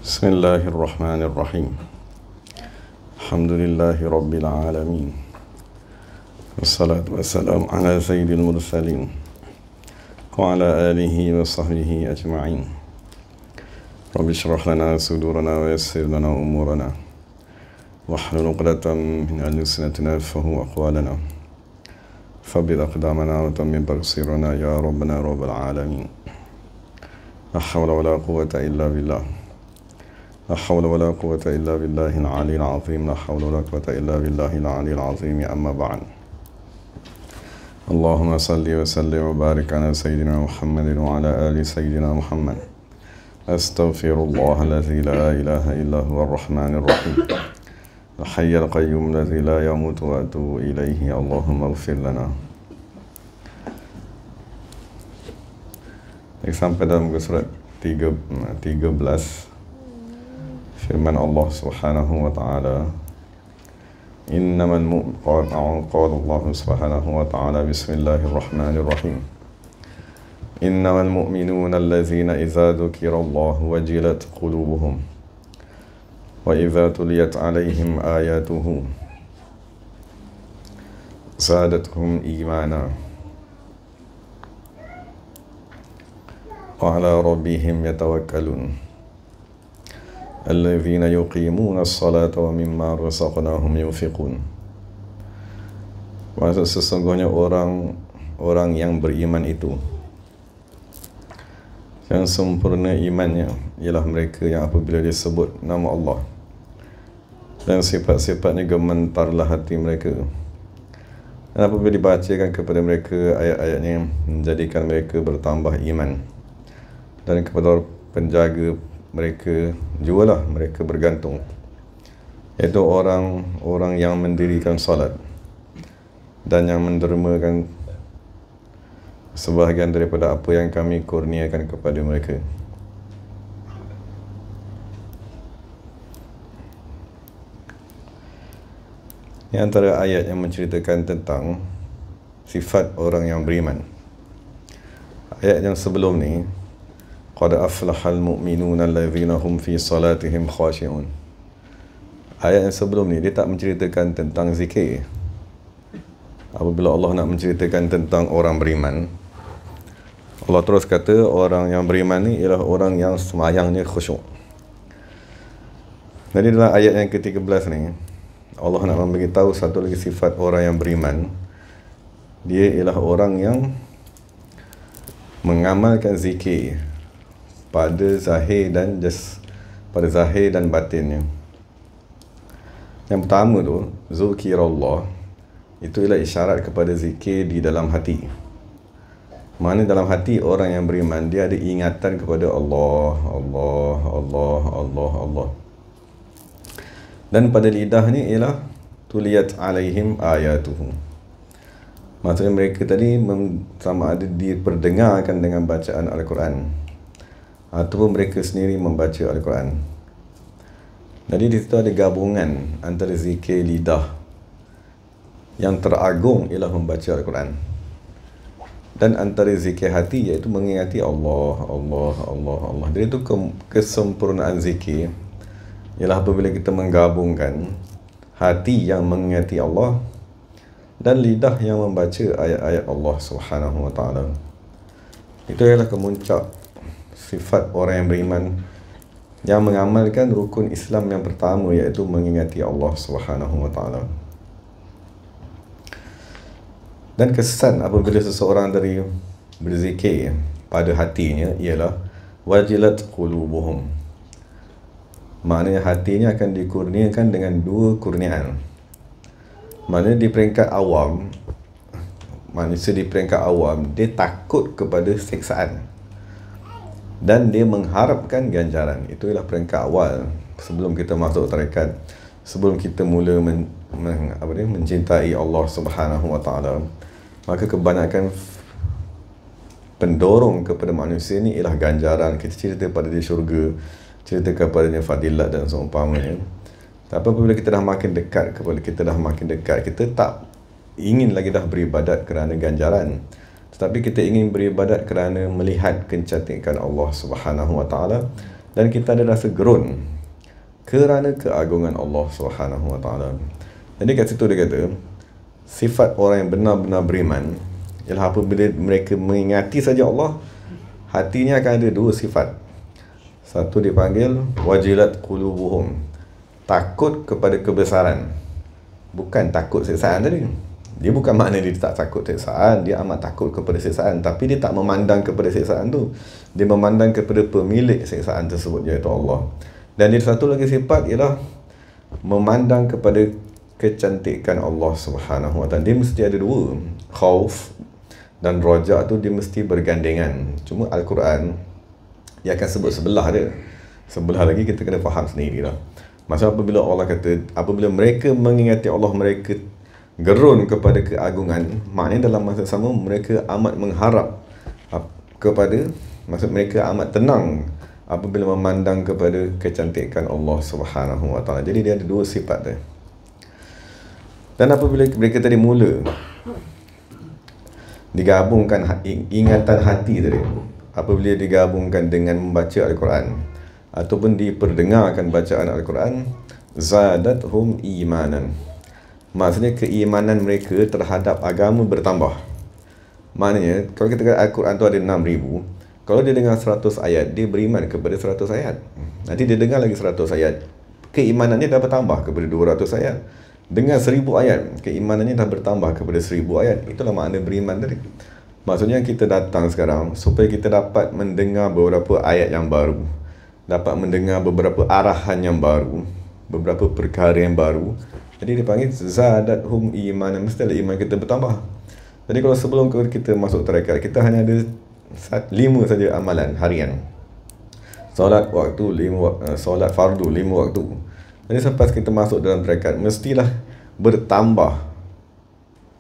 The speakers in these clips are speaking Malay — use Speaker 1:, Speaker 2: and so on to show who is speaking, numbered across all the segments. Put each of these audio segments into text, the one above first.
Speaker 1: Bismillahirrahmanirrahim. Alhamdulillahi Rabbil Alamin. Wassalatu wassalamu ala sayyidil mursalin wa ala alihi wa sahbihi ajma'in. Rabbi syrah lana sudurana wa yassir lana umurana wahlul 'uqdatam min alsinatina yafqahu aqwalana Fabil aqdamana wa tammim taqsirana ya Rabbana Rabbal Alamin. La hawla wa la quwwata illa billah. لا حول ولا قوة إلا بالله العلي العظيم. لا حول ولا قوة إلا بالله العلي العظيم. أما بعد. اللهم صل وسلم وبارك على سيدنا محمد وعلى آل سيدنا محمد. أستغفر الله الذي لا إله إلا هو الرحمن الرحيم الحي القيوم الذي لا يموت وأتوب إليه. اللهم اغفر لنا. Sampai dalam surat 13 firman Allah Subhanahu wa ta'ala, innamal mu'minuna, qala Allah Subhanahu wa ta'ala, bismillahirrahmanirrahim, innamal mu'minuna allazina idza dzukirallahu wajilat qulubuhum wa idza tuliyat 'alaihim ayatuhu zadatuhum imana wa 'ala rabbihim yatawakkalun alladzina yuqimuna as-salata wa mimma razaqnahum yunfiqun. Maksud sesungguhnya orang yang beriman itu, yang sempurna imannya ialah mereka yang apabila disebut nama Allah dan sifat-sifatnya gementarlah hati mereka, dan apabila dibacakan kepada mereka ayat-ayatnya menjadikan mereka bertambah iman, dan kepada penjaga mereka jualah mereka bergantung, iaitu orang-orang yang mendirikan salat dan yang mendermakan sebahagian daripada apa yang kami kurniakan kepada mereka. Ini antara ayat yang menceritakan tentang sifat orang yang beriman. Ayat yang sebelum ni, qad aflahal mu'minuna allazina hum fi salatihim khashi'un. Ayat yang sebelum ni dia tak menceritakan tentang zikir. Apabila Allah nak menceritakan tentang orang beriman, Allah terus kata orang yang beriman ni ialah orang yang sembahyangnya khusyuk. Jadi dalam ayat yang ke-13 ni, Allah nak memberitahu satu lagi sifat orang yang beriman. Dia ialah orang yang mengamalkan zikir pada zahir dan batinnya. Yang pertama tu, zukirallah, itu ialah isyarat kepada zikir di dalam hati. Mana dalam hati orang yang beriman, dia ada ingatan kepada Allah, Allah, Allah, Allah, Allah. Dan pada lidahnya ialah tuliyat alaihim ayatuhu. Maksudnya mereka tadi sama ada diperdengarkan dengan bacaan Al-Quran ataupun mereka sendiri membaca Al-Quran. Jadi di situ ada gabungan antara zikir lidah yang teragung ialah membaca Al-Quran, dan antara zikir hati iaitu mengingati Allah, Allah, Allah, Allah. Jadi itu kesempurnaan zikir ialah apabila kita menggabungkan hati yang mengingati Allah dan lidah yang membaca ayat-ayat Allah Subhanahu wa ta'ala. Itu ialah kemuncak sifat orang yang beriman yang mengamalkan rukun Islam yang pertama, iaitu mengingati Allah Subhanahu wa ta'ala. Dan kesan apabila seseorang dari berzikir pada hatinya ialah wajilat qulubuhum. Maknanya hatinya akan dikurniakan dengan dua kurniaan. Maknanya di peringkat awam, manusia di peringkat awam, dia takut kepada siksaan dan dia mengharapkan ganjaran. Itulah peringkat awal sebelum kita masuk tarekat, sebelum kita mula mencintai Allah Subhanahu wa ta'ala. Maka kebanyakan pendorong kepada manusia ni ialah ganjaran. Kita cerita pada dia syurga, cerita kepadanya fadilat dan seumpamanya. Tapi apabila kita dah makin dekat kita tak ingin lagi dah beribadat kerana ganjaran, tetapi kita ingin beribadat kerana melihat kecantikan Allah Subhanahu wa ta'ala dan kita ada rasa gerun kerana keagungan Allah Subhanahu wa taala. Jadi kat situ dia kata sifat orang yang benar-benar beriman ialah apabila mereka mengingati saja Allah, hatinya akan ada dua sifat. Satu dipanggil wajilat qulubuhum, takut kepada kebesaran, bukan takut siksaan tadi. Dia bukan makna dia tak takut siksaan, dia amat takut kepada siksaan, tapi dia tak memandang kepada siksaan tu, dia memandang kepada pemilik siksaan tersebut, iaitu Allah. Dan dia satu lagi sifat ialah memandang kepada kecantikan Allah Subhanahu wa taala. Dia mesti ada dua, khauf dan roja tu dia mesti bergandengan. Cuma Al-Quran dia akan sebut sebelah dia, sebelah lagi kita kena faham sendiri lah. Maksud apabila Allah kata apabila mereka mengingati Allah, mereka gerun kepada keagungan, maknanya dalam masa sama mereka amat mengharap kepada, maksud mereka amat tenang apabila memandang kepada kecantikan Allah Subhanahu wa taala. Jadi dia ada dua sifat dia. Dan apabila mereka tadi mula digabungkan ingatan hati tadi, apabila digabungkan dengan membaca Al-Quran ataupun diperdengarkan bacaan Al-Quran, zadathum imanan, maksudnya keimanan mereka terhadap agama bertambah. Maknanya kalau kita kata Al-Quran tu ada 6,000, kalau dia dengar 100 ayat, dia beriman kepada 100 ayat. Nanti dia dengar lagi 100 ayat, keimanannya dah bertambah kepada 200 ayat. Dengan 1000 ayat, keimanannya dah bertambah kepada 1000 ayat. Itulah makna beriman tadi. Maksudnya kita datang sekarang supaya kita dapat mendengar beberapa ayat yang baru, dapat mendengar beberapa arahan yang baru, beberapa perkara yang baru. Jadi dipanggil zadathum imanan, mestilah iman kita bertambah. Jadi kalau sebelum kita masuk tarekat, kita hanya ada 5 saja amalan harian. Solat waktu 5, solat fardu 5 waktu. Jadi selepas kita masuk dalam tarekat, mestilah bertambah.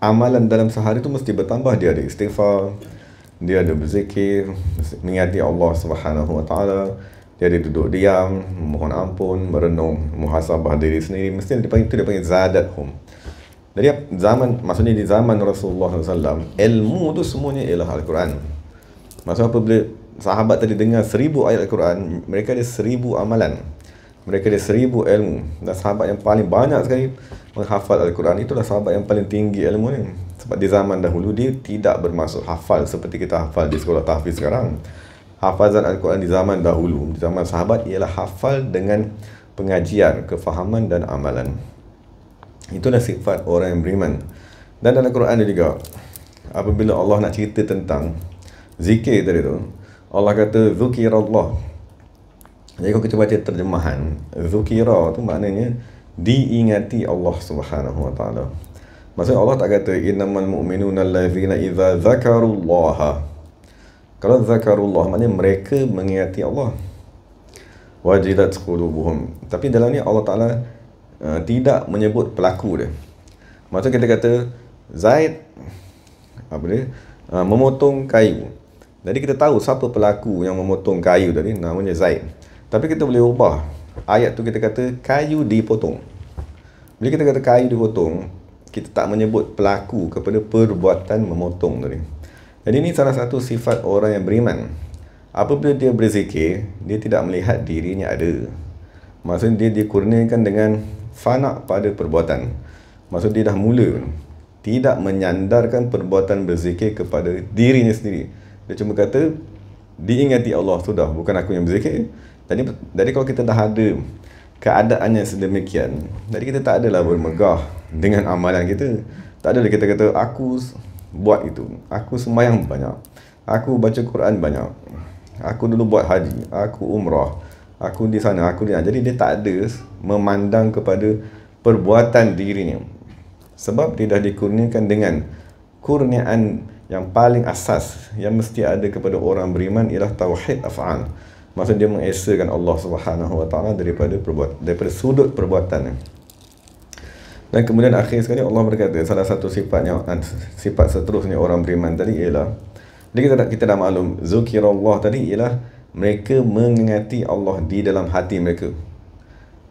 Speaker 1: Amalan dalam sehari tu mesti bertambah. Dia ada istighfar, dia ada berzikir, mengingati Allah Subhanahu wa taala, dia ada duduk diam, mohon ampun, merenung, muhasabah diri sendiri. Mesti dipanggil, itu dipanggil zadathum. Jadi zaman, maksudnya di zaman Rasulullah SAW, ilmu tu semuanya ialah Al-Quran. Maksudnya apabila sahabat tadi dengar 1000 ayat Al-Quran, mereka ada 1000 amalan, mereka ada 1000 ilmu. Dan sahabat yang paling banyak sekali menghafal Al-Quran, itulah sahabat yang paling tinggi ilmu ni. Sebab di zaman dahulu dia tidak bermaksud hafal seperti kita hafal di sekolah tahfiz sekarang. Hafazan Al-Quran di zaman dahulu, di zaman sahabat, ialah hafal dengan pengajian, kefahaman dan amalan. Itulah sifat orang yang beriman. Dan dalam Al-Quran juga, apabila Allah nak cerita tentang zikir tadi tu, Allah kata zukirallah. Jadi kalau kita baca terjemahan, zukira tu maknanya diingati Allah Subhanahu wa taala. Maksudnya Allah tak kata innamal mu'minuna allazina idza zakarullaha. Kalau zakarullah maknanya mereka mengingati Allah. Wajilat qulubuhum. Tapi dalam ni Allah Taala tidak menyebut pelaku dia. Maksudnya kita kata Zaid memotong kayu. Jadi kita tahu siapa pelaku yang memotong kayu tadi, namanya Zaid. Tapi kita boleh ubah ayat tu, kita kata kayu dipotong. Bila kita kata kayu dipotong, kita tak menyebut pelaku kepada perbuatan memotong tadi. Jadi ini salah satu sifat orang yang beriman. Apabila dia berzikir, dia tidak melihat dirinya ada. Maksudnya dia dikurniakan dengan fana pada perbuatan. Maksudnya dia dah mula tidak menyandarkan perbuatan berzikir kepada dirinya sendiri. Dia cuma kata diingati Allah, sudah, bukan aku yang berzikir. Jadi kalau kita dah ada keadaannya sedemikian, jadi kita tak adalah bermegah dengan amalan kita. Tak adalah kita kata aku buat itu, aku sembahyang banyak, aku baca Quran banyak, aku dulu buat haji, aku umrah, aku di sana, aku di sana. Jadi dia tak ada memandang kepada perbuatan dirinya, sebab dia dah dikurniakan dengan kurniaan yang paling asas yang mesti ada kepada orang beriman, ialah tauhid af'al. Maksudnya dia mengesakan Allah Subhanahu wa taala daripada sudut perbuatan. Dan kemudian akhir sekali Allah berkata, salah satu sifat seterusnya orang beriman tadi ialah, jadi kita dah maklum zukirallah tadi ialah mereka mengingati Allah di dalam hati mereka.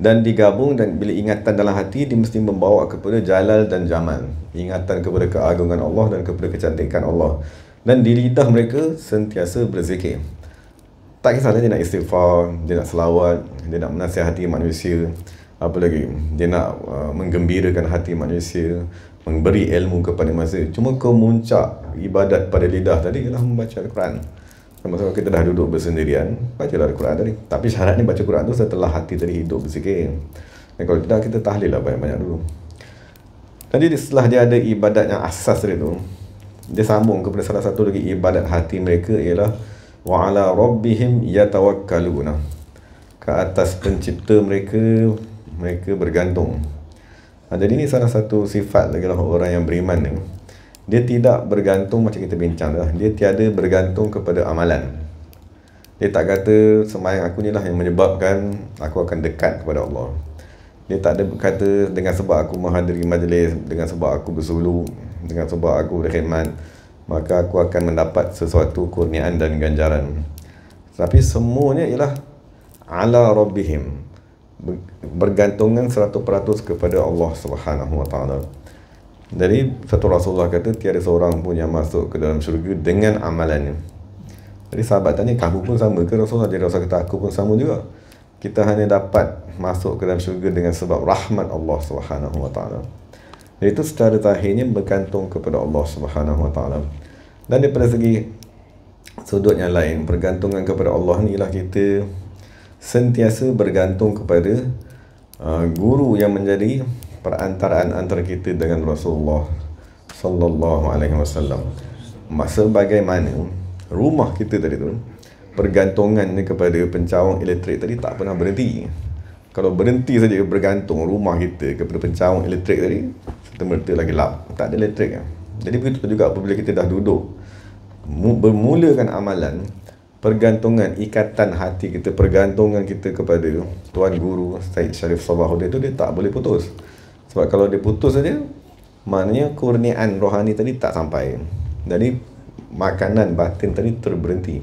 Speaker 1: Dan digabung, dan bila ingatan dalam hati, dia mesti membawa kepada jalal dan jamal, ingatan kepada keagungan Allah dan kepada kecantikan Allah. Dan di lidah mereka sentiasa berzikir. Tak kisahlah dia nak istighfar, dia nak selawat, dia nak menasihati manusia, apa lagi, dia nak menggembirakan hati manusia, memberi ilmu kepada manusia. Cuma kemuncak ibadat pada lidah tadi ialah membaca Al-Quran. Maksudnya kita dah duduk bersendirian, bacalah Al-Quran tadi. Tapi syaratnya baca Quran tu setelah hati tadi hidup berzikir. Dan kalau tidak, kita tahlil lah banyak-banyak dulu. Tadi setelah dia ada ibadat yang asas tadi tu, dia sambung kepada salah satu lagi ibadat hati mereka, ialah wa ala rabbihim yatawakkaluna. Ke atas pencipta mereka, mereka bergantung. Jadi ini salah satu sifat lagi lah orang yang beriman ni. Dia tidak bergantung macam kita bincang dah. Dia tiada bergantung kepada amalan. Dia tak kata sembahyang aku ni lah yang menyebabkan aku akan dekat kepada Allah. Dia tak ada kata dengan sebab aku menghadiri majlis, dengan sebab aku bersulu, dengan sebab aku berkhidmat, maka aku akan mendapat sesuatu kurniaan dan ganjaran. Tapi semuanya ialah ala rabbihim, bergantungan 100% kepada Allah Subhanahu wa taala. Jadi satu Rasulullah kata tiada seorang pun yang masuk ke dalam syurga dengan amalannya. Jadi sahabat tanya, kamu pun sama ke Rasulullah? Jadi Rasulullah kata, aku pun sama juga. Kita hanya dapat masuk ke dalam syurga dengan sebab rahmat Allah Subhanahu wa taala. Jadi itu secara zahirnya bergantung kepada Allah Subhanahu wa taala. Dan daripada segi sudut yang lain, bergantungan kepada Allah ni ialah kita sentiasa bergantung kepada guru yang menjadi perantaraan antara kita dengan Rasulullah sallallahu alaihi wasallam. Sebagaimana rumah kita tadi tu, pergantungannya kepada pencawang elektrik tadi tak pernah berhenti. Kalau berhenti saja bergantung rumah kita kepada pencawang elektrik tadi, serta-merta lagi lap, tak ada elektrik. Jadi begitu juga apabila kita dah duduk bermulakan amalan, pergantungan, ikatan hati kita, pergantungan kita kepada Tuan Guru Syed Sharif Sabahuddin itu dia tak boleh putus. Sebab kalau dia putus saja, maknanya kurniaan rohani tadi tak sampai. Jadi makanan batin tadi terberhenti.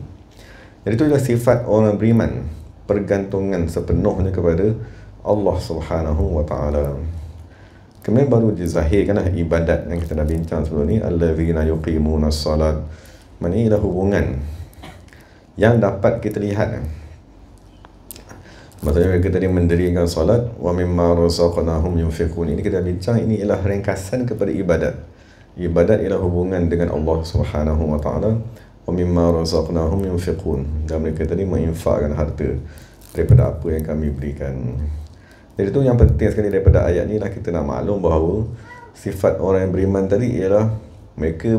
Speaker 1: Jadi itu adalah sifat orang beriman, pergantungan sepenuhnya kepada Allah Subhanahu wa taala. Kemudian baru dizahirkanlah ibadat yang kita dah bincang sebelum ni, allazina yuqimunas salat. Maknanya ialah hubungan yang dapat kita lihat. Maksudnya mereka tadi mendirikan solat, wa mimma razaqnahum yunfiqun. Ini kita bincang, ini ialah ringkasan kepada ibadat. Ibadat ialah hubungan dengan Allah Subhanahu wa taala. Wa mimma razaqnahum yunfiqun. Dan mereka tadi menginfakkan harta daripada apa yang kami berikan. Jadi itu yang penting sekali daripada ayat ni lah, kita nak maklum bahawa sifat orang yang beriman tadi ialah mereka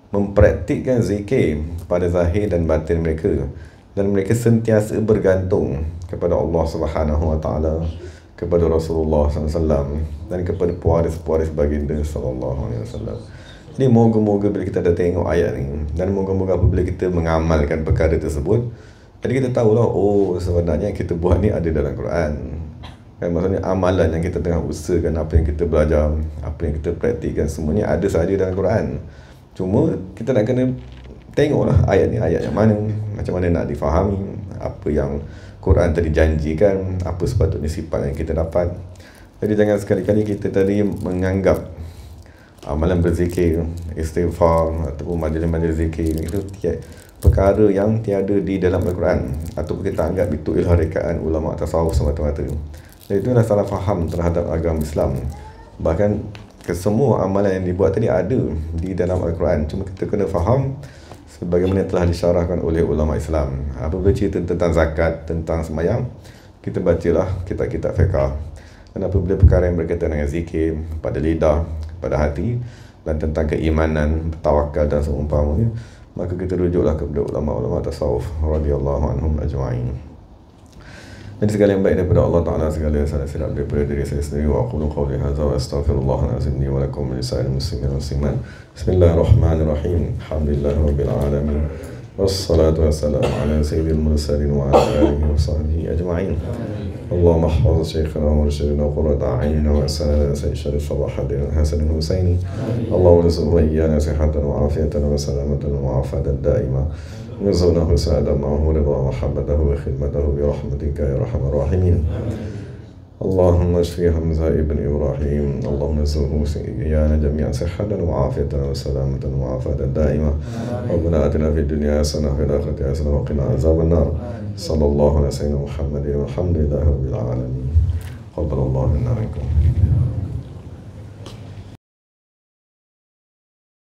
Speaker 1: mempraktikkan zikir pada zahir dan batin mereka, dan mereka sentiasa bergantung kepada Allah Subhanahu wa taala, kepada Rasulullah SAW dan kepada pewaris-pewaris baginda sallallahu alaihi wasallam. Jadi moga-moga bila kita dah tengok ayat ni, dan moga-moga apabila kita mengamalkan perkara tersebut, jadi kita tahulah, oh sebenarnya yang kita buat ni ada dalam Quran. Kan, maksudnya amalan yang kita tengah usahakan, apa yang kita belajar, apa yang kita praktikkan, semuanya ada sahaja dalam Quran. Cuma kita nak kena tengoklah ayat ni ayat yang mana, macam mana nak difahami, apa yang Quran tadi janjikan, apa sepatutnya sifat yang kita dapat. Jadi jangan sekali-kali kita tadi menganggap amalan berzikir, istighfar ataupun majlis-majlis zikir itu perkara yang tiada di dalam Al-Quran, ataupun kita anggap itu ialah rekaan ulama tasawuf semata-mata. Dan itu adalah salah faham terhadap agama Islam. Bahkan kesemua amalan yang dibuat tadi ada di dalam Al-Quran, cuma kita kena faham sebagaimana telah disyarahkan oleh ulama Islam. Apabila cerita tentang zakat, tentang sembahyang, kita bacalah kitab-kitab fiqh. Dan apabila perkara yang berkaitan dengan zikir pada lidah, pada hati, dan tentang keimanan, tawakal dan seumpamanya, maka kita rujuklah kepada ulama-ulama tasawuf radhiyallahu anhum ajma'in. Jadi segala yang baik daripada Allah Ta'ala, segala yang salah silap daripada diri saya sendiri. Wa aqulu qawli hadza wa astaghfirullahalazim li wa lakum wa lisa'il muslimin wal muslimat. Bismillahirrahmanirrahim. Alhamdulillahi rabbil alamin. Wassalatu wassalamu ala sayyidil mursalin wa ala alihi wa sahbihi ajma'in. Allahumma ihfaz shaykhana wa murshidina wa qurrata a'yunina wa sanana sayyid Sharif Sabahuddin Hasan al-Husaini. Allahumma rizqhu wa iyyana sihhatan wa afiyatan wa salamatan wa afatan da'ima. نزلناه سعادة معه رضا ومحبته وخدمته برحمتك يا أرحم الراحمين. اللهم صل وسلم على سيدنا محمد وعلى آله وصحبه أجمعين. اللهم احفظ شيخنا ومرشدنا وقرة أعيننا وسنن سيد الشريف صلاح الدين حسن الحسيني. اللهم ارزقه وإيانا صحة وعافية وسلامة ومعافاة الدائمة. نزلناه سعادة معه رضا ومحبته وخدمته برحمتك اللهم اشف حمزة ابن إبراهيم، اللهم ارزقه إيانا جميعا صحة وعافية وسلامة وعافية دائمة. ربنا آتنا في الدنيا حسنة وفي الآخرة حسنة وقنا عذاب النار. صلى الله على سيدنا محمد والحمد لله رب العالمين. قبل الله منا منكم.